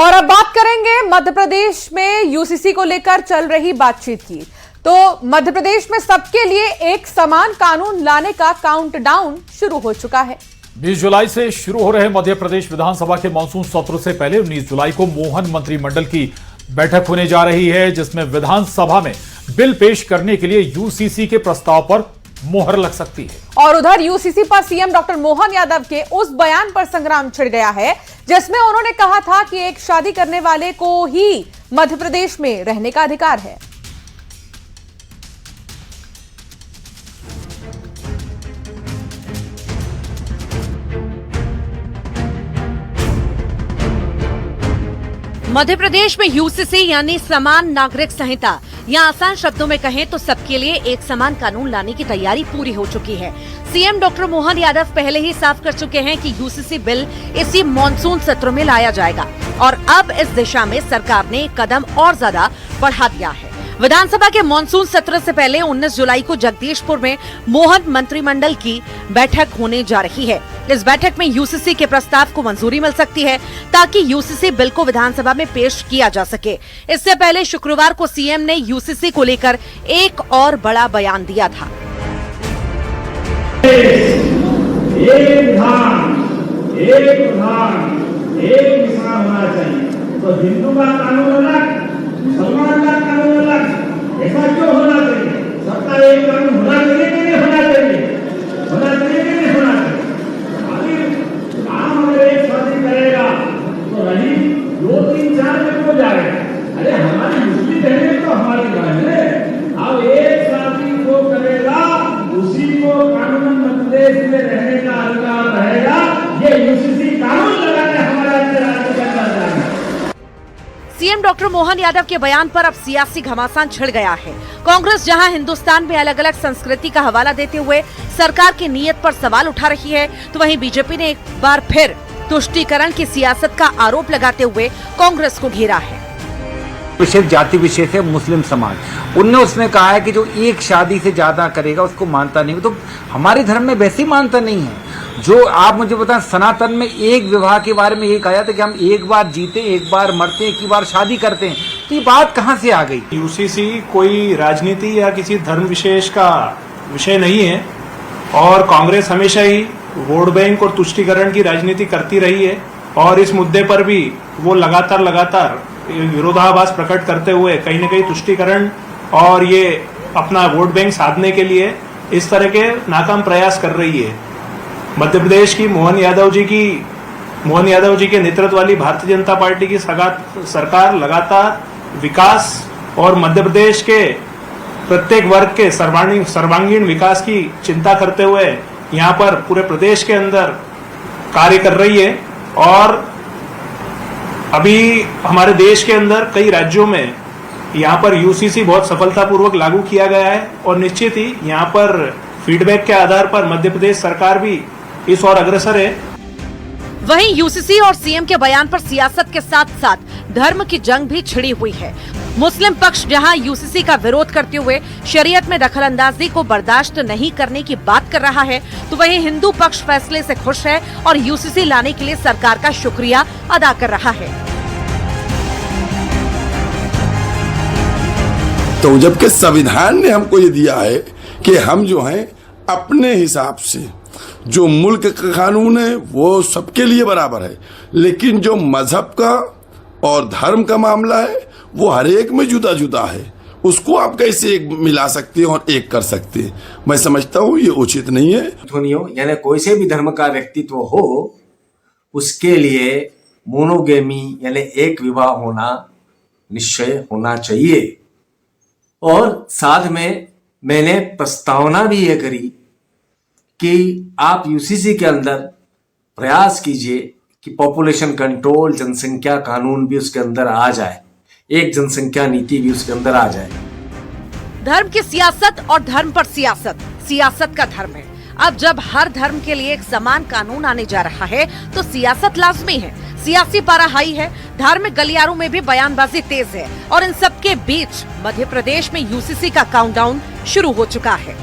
और अब बात करेंगे मध्य प्रदेश में यूसीसी को लेकर चल रही बातचीत की। तो मध्य प्रदेश में सबके लिए एक समान कानून लाने का काउंटडाउन शुरू हो चुका है। 20 जुलाई से शुरू हो रहे मध्य प्रदेश विधानसभा के मानसून सत्र से पहले 19 जुलाई को मोहन मंत्रिमंडल की बैठक होने जा रही है, जिसमें विधानसभा में बिल पेश करने के लिए यूसीसी के प्रस्ताव पर मोहर लग सकती है। और उधर यूसीसी पर सीएम डॉक्टर मोहन यादव के उस बयान पर संग्राम छिड़ गया है, जिसमें उन्होंने कहा था कि एक शादी करने वाले को ही मध्य प्रदेश में रहने का अधिकार है। मध्य प्रदेश में यूसीसी यानी समान नागरिक संहिता या आसान शब्दों में कहें तो सबके लिए एक समान कानून लाने की तैयारी पूरी हो चुकी है। सीएम डॉक्टर मोहन यादव पहले ही साफ कर चुके हैं कि यूसीसी बिल इसी मॉनसून सत्र में लाया जाएगा और अब इस दिशा में सरकार ने कदम और ज्यादा बढ़ा दिया है। विधानसभा के मॉनसून सत्र से पहले 19 जुलाई को जगदीशपुर में मोहन मंत्रिमंडल की बैठक होने जा रही है। इस बैठक में यूसीसी के प्रस्ताव को मंजूरी मिल सकती है ताकि यूसीसी बिल को विधानसभा में पेश किया जा सके। इससे पहले शुक्रवार को सीएम ने यूसीसी को लेकर एक और बड़ा बयान दिया था। एक इंसान होना चाहिए, तो हिंदू का कानून अलग, मुसलमान का कानून अलग, ऐसा क्यों होना चाहिए? सबका एक कानून होना चाहिए कि नहीं होना चाहिए? होना चाहिए कि नहीं होना चाहिए? अभी काम अगर एक शादी करेगा तो रही 2, 3, 4 में क्यों जाएगा? अरे हमारी मुस्लिम बहनें तो हमारी बहन है। अब एक शादी को करेगा उसी को कानून मध्य प्रदेश में रहने का अधिकार रहेगा। ये यूसीसी कानून लगाने हमारा राज्य का जाएगा। सीएम डॉक्टर मोहन यादव के बयान पर अब सियासी घमासान छिड़ गया है। कांग्रेस जहां हिंदुस्तान में अलग अलग संस्कृति का हवाला देते हुए सरकार की नीयत पर सवाल उठा रही है, तो वहीं बीजेपी ने एक बार फिर तुष्टीकरण की सियासत का आरोप लगाते हुए कांग्रेस को घेरा है। विशेष जाति विशेष है मुस्लिम समाज, उसने कहा है कि जो एक शादी से ज्यादा करेगा उसको मानता नहीं। तो हमारे धर्म में वैसे ही मानता नहीं है। जो आप मुझे बताएं, सनातन में एक विवाह के बारे में ये कहा जाता है कि हम एक बार जीते, एक बार मरते, एक ही बार शादी करते हैं। तो ये बात कहाँ से आ गई? यूसीसी कोई राजनीति या किसी धर्म विशेष का विषय नहीं है और कांग्रेस हमेशा ही वोट बैंक और तुष्टीकरण की राजनीति करती रही है और इस मुद्दे पर भी वो लगातार विरोधाभास प्रकट करते हुए कहीं न कहीं तुष्टीकरण और ये अपना वोट बैंक साधने के लिए इस तरह के नाकाम प्रयास कर रही है। मध्य प्रदेश की मोहन यादव जी के नेतृत्व वाली भारतीय जनता पार्टी की सरकार लगातार विकास और मध्य प्रदेश के प्रत्येक वर्ग के सर्वांगीण विकास की चिंता करते हुए यहाँ पर पूरे प्रदेश के अंदर कार्य कर रही है और अभी हमारे देश के अंदर कई राज्यों में यहाँ पर यूसीसी बहुत सफलतापूर्वक लागू किया गया है और निश्चित ही यहाँ पर फीडबैक के आधार पर मध्य प्रदेश सरकार भी इस ओर अग्रसर है। वहीं यूसीसी और सीएम के बयान पर सियासत के साथ साथ धर्म की जंग भी छिड़ी हुई है। मुस्लिम पक्ष जहां यूसीसी का विरोध करते हुए शरीयत में दखलंदाजी को बर्दाश्त नहीं करने की बात कर रहा है, तो वहीं हिंदू पक्ष फैसले से खुश है और यूसीसी लाने के लिए सरकार का शुक्रिया अदा कर रहा है। तो जबकि संविधान ने हमको ये दिया है कि हम जो हैं अपने हिसाब से, जो मुल्क का कानून है वो सबके लिए बराबर है, लेकिन जो मजहब का और धर्म का मामला है वो हर एक में जुदा जुदा है। उसको आप कैसे एक मिला सकते हैं और एक कर सकते हैं? मैं समझता हूँ ये उचित नहीं है। यानी कोई से भी धर्म का व्यक्तित्व हो उसके लिए मोनोगेमी यानी एक विवाह होना निश्चय होना चाहिए। और साथ में मैंने प्रस्तावना भी ये करी कि आप यूसीसी के अंदर प्रयास कीजिए कि पॉपुलेशन कंट्रोल जनसंख्या कानून भी उसके अंदर आ जाए, एक जनसंख्या नीति भी उसके अंदर आ जाए। धर्म की सियासत और धर्म पर सियासत का धर्म है। अब जब हर धर्म के लिए एक समान कानून आने जा रहा है तो सियासत लाजमी है, सियासी पारा हाई है, धार्मिक गलियारों में भी बयानबाजी तेज है और इन सबके बीच मध्य प्रदेश में यूसीसी का काउंटडाउन शुरू हो चुका है।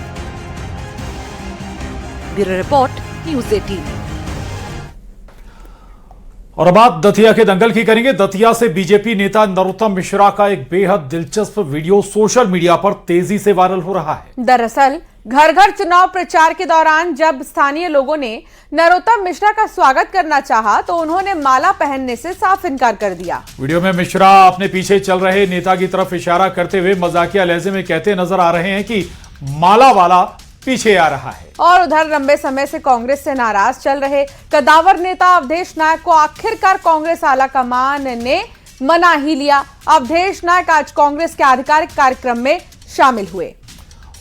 Bureau report, news 18। और अब आप दतिया के दंगल की करेंगे। दतिया से बीजेपी नेता नरोत्तम मिश्रा का एक बेहद दिलचस्प वीडियो सोशल मीडिया पर तेजी से वायरल हो रहा है। दरअसल घर घर चुनाव प्रचार के दौरान जब स्थानीय लोगों ने नरोत्तम मिश्रा का स्वागत करना चाहा तो उन्होंने माला पहनने से साफ इनकार कर दिया। वीडियो में मिश्रा अपने पीछे चल रहे नेता की तरफ इशारा करते हुए मजाकिया लहजे में कहते नजर आ रहे हैं कि माला वाला पीछे आ रहा है। और उधर लंबे समय से कांग्रेस से नाराज चल रहे कदावर नेता अवधेश नायक को आखिरकार कांग्रेस आला कमान ने मना ही लिया। अवधेश नायक आज कांग्रेस के आधिकारिक कार्यक्रम में शामिल हुए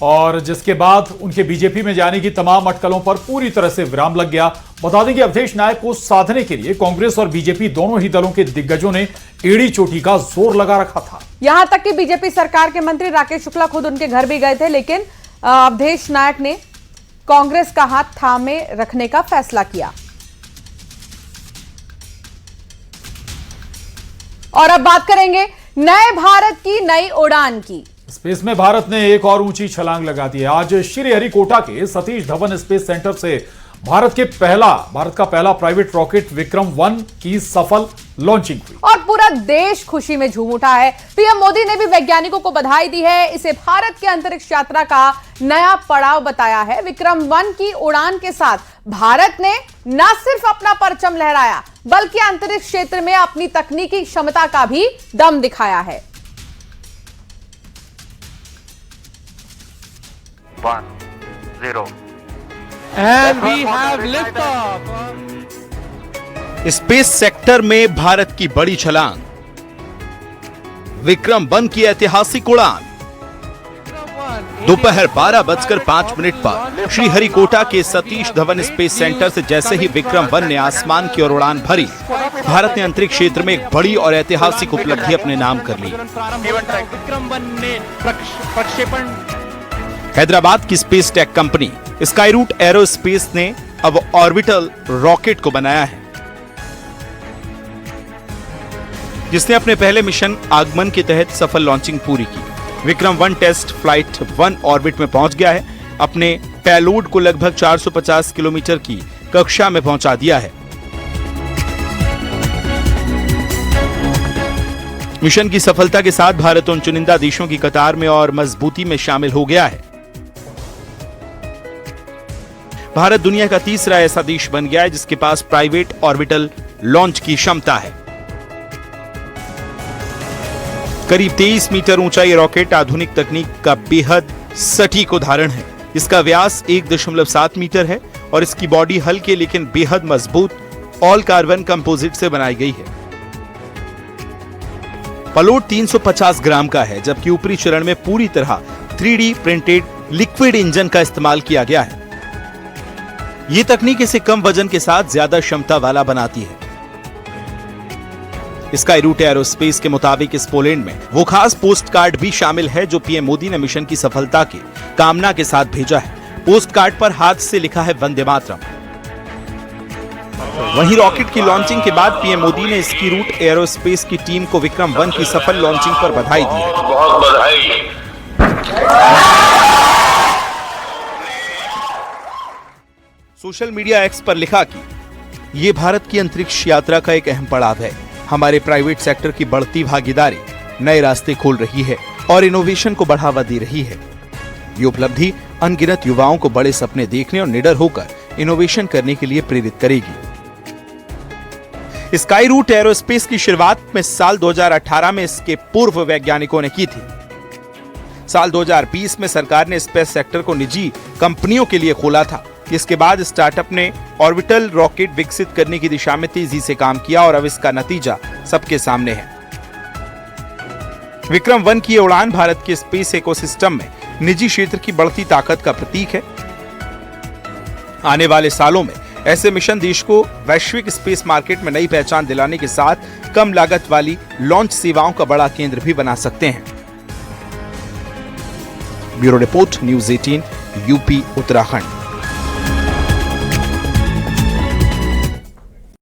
और जिसके बाद उनके बीजेपी में जाने की तमाम अटकलों पर पूरी तरह से विराम लग गया। बता दें कि अवधेश नायक को साधने के लिए कांग्रेस और बीजेपी दोनों ही दलों के दिग्गजों ने एड़ी चोटी का जोर लगा रखा था। यहां तक कि बीजेपी सरकार के मंत्री राकेश शुक्ला खुद उनके घर भी गए थे, लेकिन अवधेश नायक ने कांग्रेस का हाथ थामे रखने का फैसला किया। और अब बात करेंगे नए भारत की नई उड़ान की। स्पेस में भारत ने एक और ऊंची छलांग लगा दी है। आज श्रीहरिकोटा के सतीश धवन स्पेस सेंटर से भारत का पहला प्राइवेट रॉकेट विक्रम-1 की सफल लॉन्चिंग हुई और पूरा देश खुशी में झूम उठा है। पीएम मोदी ने भी वैज्ञानिकों को बधाई दी है। इसे भारत के अंतरिक्ष यात्रा का नया पड़ाव बताया है। विक्रम-1 की उड़ान के साथ भारत ने न सिर्फ अपना परचम लहराया बल्कि अंतरिक्ष क्षेत्र में अपनी तकनीकी क्षमता का भी दम दिखाया है। 1 0 And we have liftoff. Space sector में भारत की बड़ी छलांग, विक्रम-1 की ऐतिहासिक उड़ान। दोपहर 12:05 पर श्रीहरिकोटा के सतीश धवन स्पेस सेंटर से जैसे ही विक्रम-1 ने आसमान की ओर उड़ान भरी, भारत ने अंतरिक्ष क्षेत्र में एक बड़ी और ऐतिहासिक उपलब्धि अपने नाम कर ली। विक्रम-1 ने प्रक्षेपण। हैदराबाद की space tech company Skyroot aerospace ने अब ऑर्बिटल रॉकेट को बनाया है, जिसने अपने पहले मिशन आगमन के तहत सफल लॉन्चिंग पूरी की। विक्रम-1 टेस्ट फ्लाइट 1 ऑर्बिट में पहुंच गया है। अपने पेलोड को लगभग 450 किलोमीटर की कक्षा में पहुंचा दिया है। मिशन की सफलता के साथ भारत उन चुनिंदा देशों की कतार में और मजबूती में शामिल हो गया है। भारत दुनिया का तीसरा ऐसा देश बन गया है जिसके पास प्राइवेट ऑर्बिटल लॉन्च की क्षमता है। करीब 23 मीटर ऊंचा ये रॉकेट आधुनिक तकनीक का बेहद सटीक उदाहरण है। इसका व्यास 1.7 मीटर है और इसकी बॉडी हल्के लेकिन बेहद मजबूत ऑल कार्बन कंपोजिट से बनाई गई है। पेलोड 350 ग्राम का है, जबकि ऊपरी चरण में पूरी तरह 3D प्रिंटेड लिक्विड इंजन का इस्तेमाल किया गया है। ये तकनीक इसे कम वजन के साथ ज्यादा क्षमता वाला बनाती है। स्काईरूट एरोस्पेस के मुताबिक इस पोलैंड में वो खास पोस्ट कार्ड भी शामिल है जो पीएम मोदी ने मिशन की सफलता की कामना के साथ भेजा है। पोस्ट कार्ड पर हाथ से लिखा है वंदे मातरम। वहीं रॉकेट की लॉन्चिंग के बाद पीएम मोदी ने स्काईरूट एरोस्पेस की टीम को विक्रम-1 की सफल लॉन्चिंग पर बधाई दी है। बहुत बधाई। सोशल मीडिया एक्स पर लिखा कि ये भारत की अंतरिक्ष यात्रा का एक अहम पड़ाव है। हमारे प्राइवेट सेक्टर की बढ़ती भागीदारी नए रास्ते खोल रही है और इनोवेशन को बढ़ावा दे रही है। ये उपलब्धि अनगिनत युवाओं को बड़े सपने देखने और निडर होकर इनोवेशन करने के लिए प्रेरित करेगी। स्काईरूट एरोस्पेस की शुरुआत में साल 2018 में इसके पूर्व वैज्ञानिकों ने की थी। साल 2020 में सरकार ने स्पेस सेक्टर को निजी कंपनियों के लिए खोला था। इसके बाद स्टार्टअप ने ऑर्बिटल रॉकेट विकसित करने की दिशा में तेजी से काम किया और अब इसका नतीजा सबके सामने है। विक्रम-1 की उड़ान भारत के स्पेस इकोसिस्टम में निजी क्षेत्र की बढ़ती ताकत का प्रतीक है। आने वाले सालों में ऐसे मिशन देश को वैश्विक स्पेस मार्केट में नई पहचान दिलाने के साथ कम लागत वाली लॉन्च सेवाओं का बड़ा केंद्र भी बना सकते हैं। Bureau report, news 18, UP, Uttarakhand.